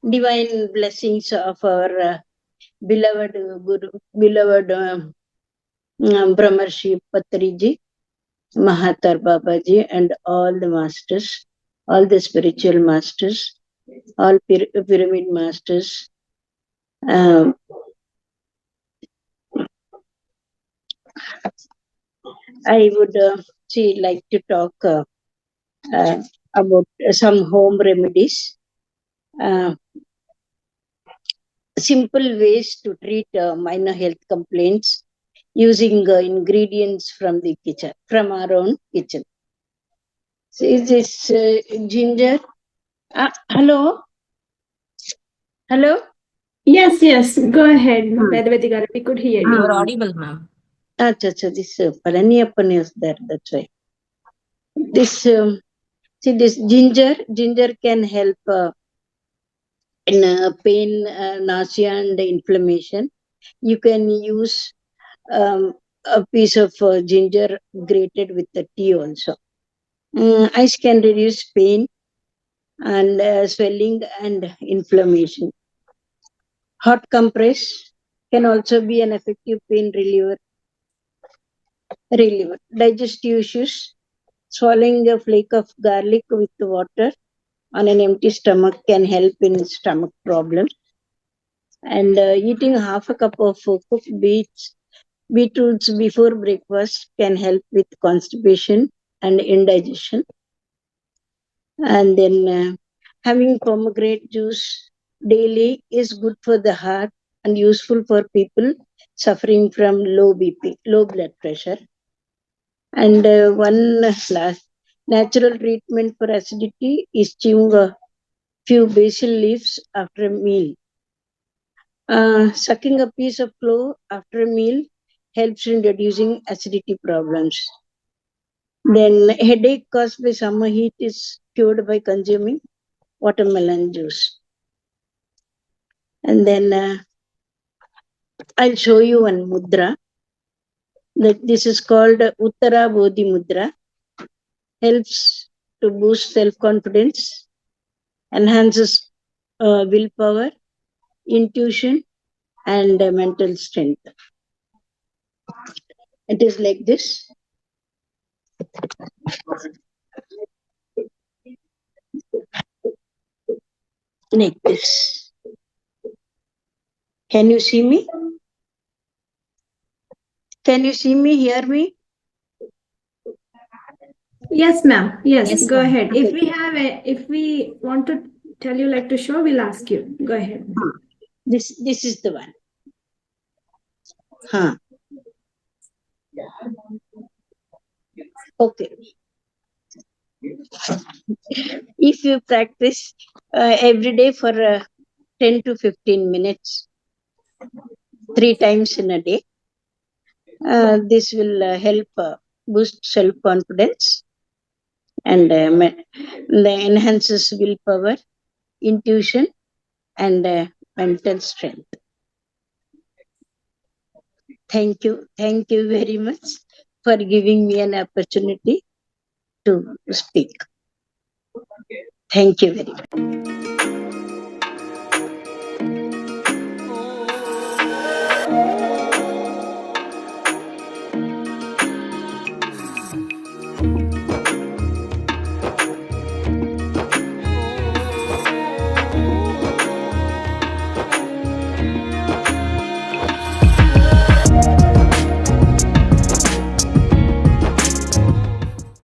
Divine blessings of our beloved Guru, beloved Brahmarshi Patriji, Mahatar Babaji, and all the masters, all the spiritual masters, all pyramid masters. I would like to talk about some home remedies. Simple ways to treat minor health complaints using ingredients from the kitchen, from our own kitchen. So is this ginger? Hello? Hello? Yes, go ahead, Vedavathy garu. We could hear you. You are audible, ma'am. This Palaniappan is there, that's why. This, this ginger can help in pain, nausea, and inflammation. You can use a piece of ginger grated with the tea also. Ice can reduce pain and swelling and inflammation. Hot compress can also be an effective pain reliever. Digestive issues. Swallowing a flake of garlic with water on an empty stomach can help in stomach problems. And eating half a cup of cooked beetroots before breakfast can help with constipation and indigestion. And then having pomegranate juice daily is good for the heart and useful for people suffering from low BP, low blood pressure. And one last natural treatment for acidity is chewing a few basil leaves after a meal. Sucking a piece of clove after a meal helps in reducing acidity problems. Then headache caused by summer heat is cured by consuming watermelon juice. And then I'll show you one mudra. This is called Uttara Bodhi Mudra. Helps to boost self-confidence, enhances willpower, intuition, and mental strength. It is like this. Like this. Can you see me? Can you see me, hear me? Yes, ma'am. Yes, go ahead. If we want to tell you like to show, we'll ask you. Go ahead. This is the one. Okay. If you practice every day for 10 to 15 minutes, 3 times in a day, this will help boost self-confidence and enhances willpower, intuition, and mental strength. Thank you very much for giving me an opportunity to speak. Thank you very much.